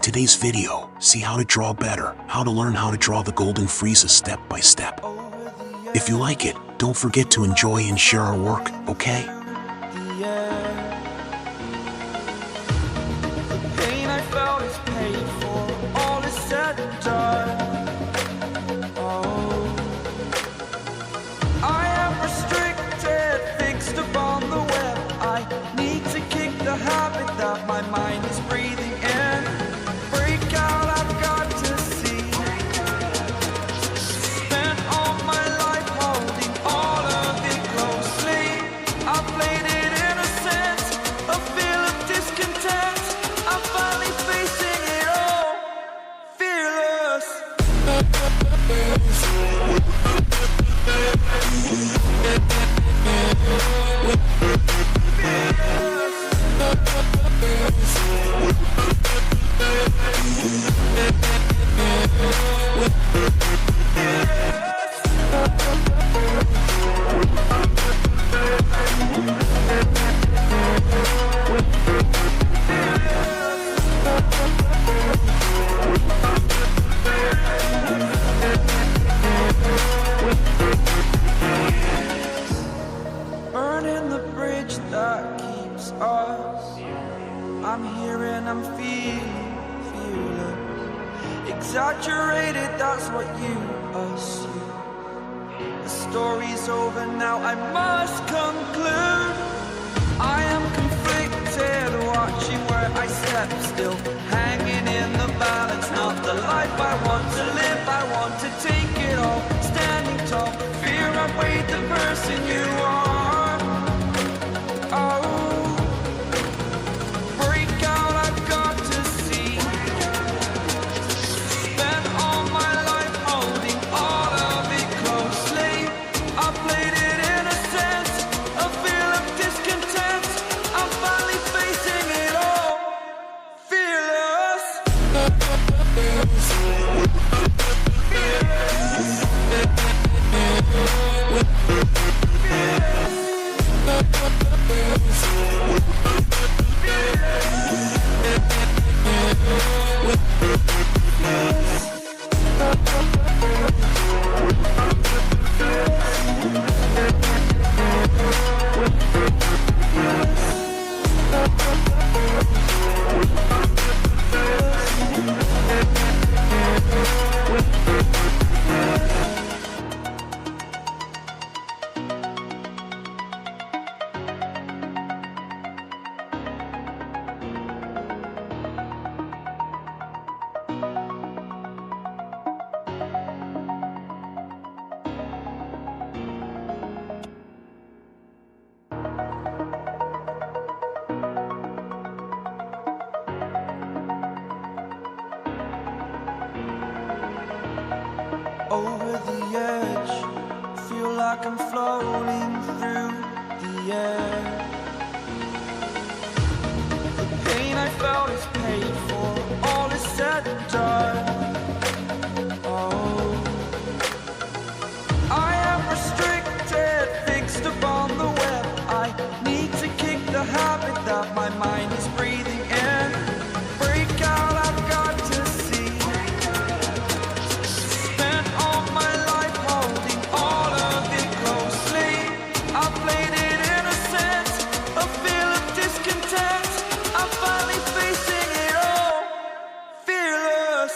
today's video, see how to draw better, how to learn how to draw the golden Freeza step by step. If you like it, don't forget to enjoy and share our work, okay? The pain I felt is paid for, all is said and done. Oh, I am restricted, fixed upon the web. I need to kick the habit that my mind is breathing in. Break out, I've got to see. Spent all my life holding all of it closely. I played it innocent, a feel of discontent. I'm finally facing it all, fearless. Burning the bridge that keeps us. I'm here and I'm feeling fearless. Exaggerated, that's what you assume. The story's over now, I must conclude. I am conflicted, watching where I step still, hanging in the balance. Not the life I want to live, I want to take it all. Standing tall, fear outweighed the person you are. Oh, break out, I've got to see. Spent all my life holding all of it closely. I played it innocent, a feel of discontent. I'm finally facing it all, fearless. Over the edge, feel like I'm floating through the air. The pain I felt is paid for, all is said and done. Oh, I am restricted, fixed upon the web. I need to kick the habit that my mind is breathing in. Break out, I've got to see. Spent all my life holding all of it closely. I played it innocent, a feel of discontent. I'm finally facing it all, fearless.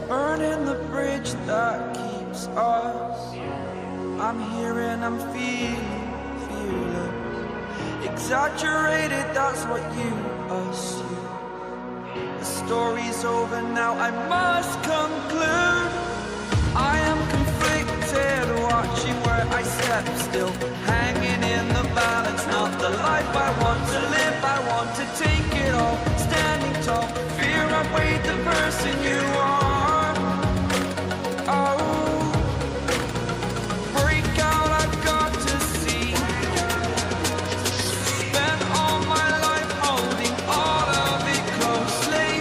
Burning the bridge that keeps us. I'm here and I'm feeling fearless. Exaggerated, that's what you assume. The story's over now, I must conclude. I am conflicted, watching where I step still, hanging in the balance. Not the life I want to live, I want to take it all. Standing tall, fear outweighed the person you are. Oh, break out, I've got to see. Spent all my life holding all of it closely.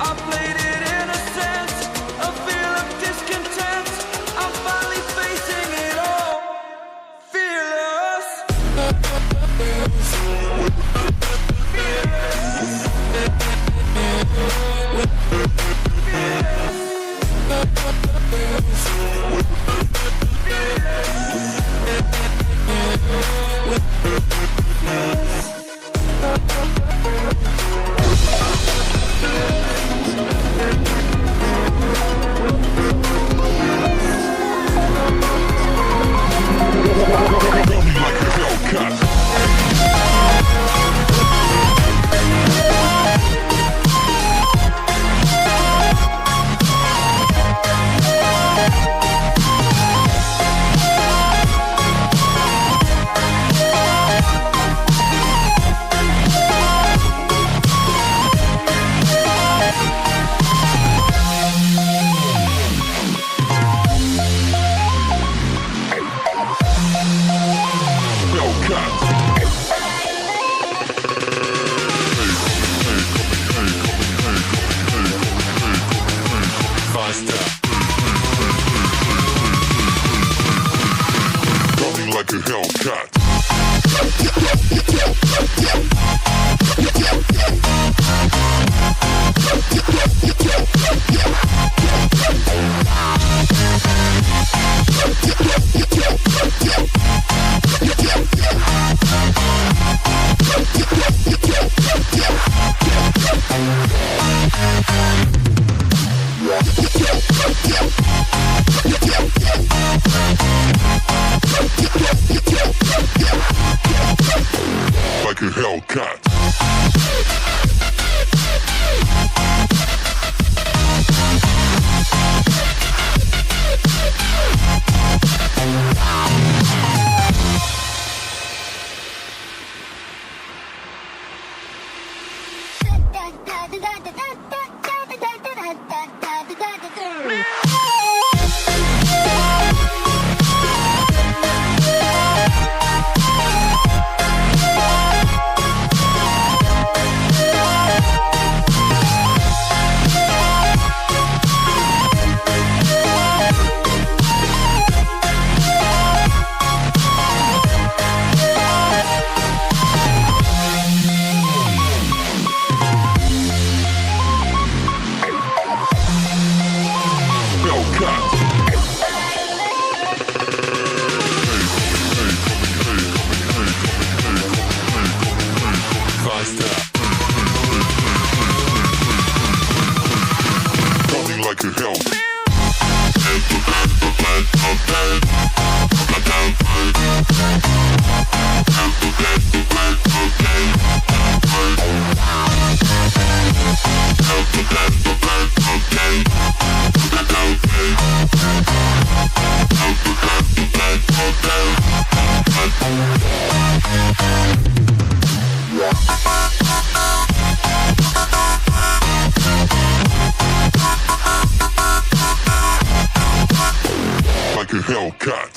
I played it innocent, a feel of discontent. I'm finally facing it all, fearless. Like a Hellcat. Like a Hellcat. Like a hell. Like a Hellcat.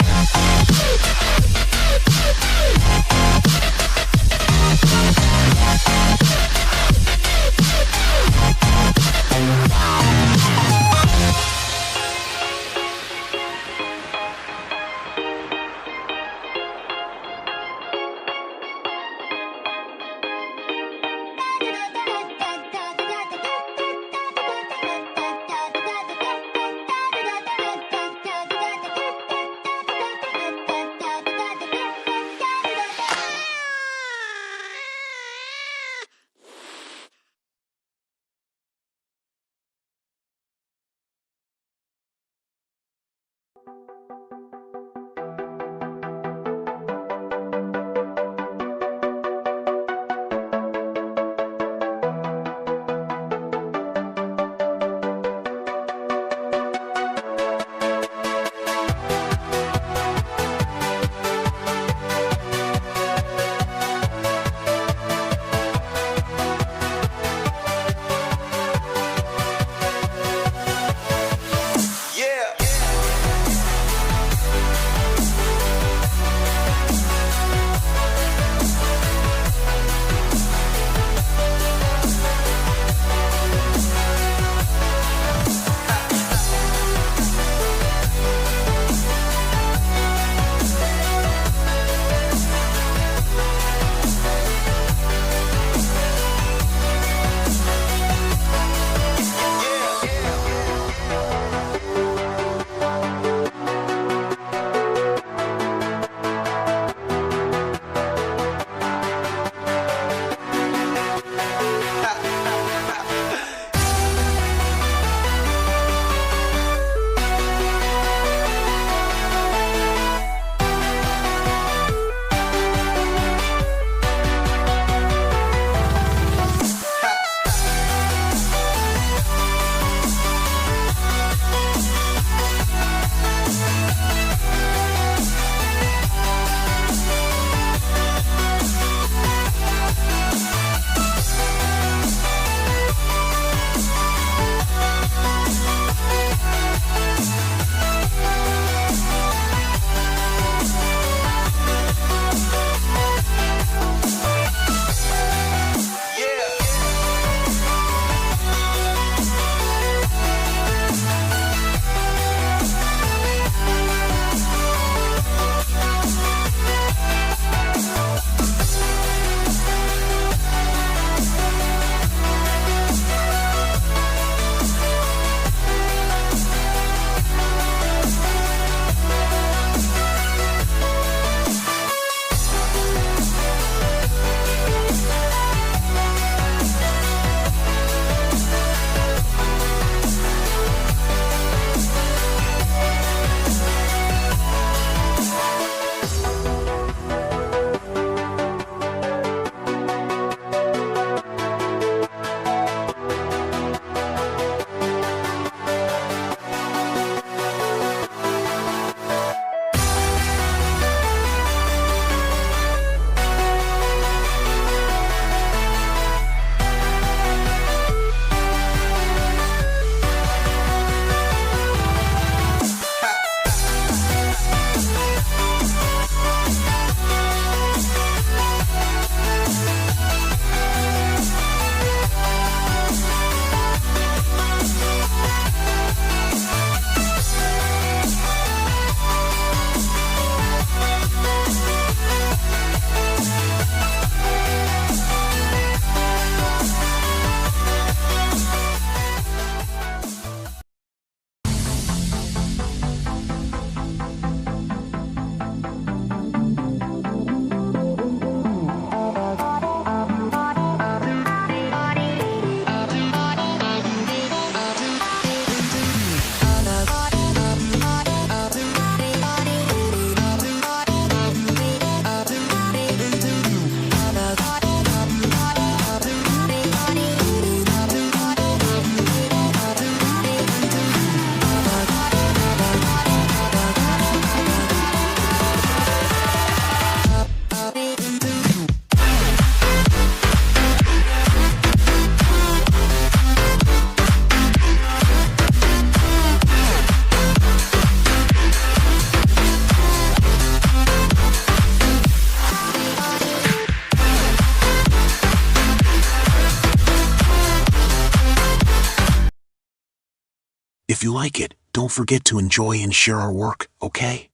If you like it, don't forget to enjoy and share our work, okay?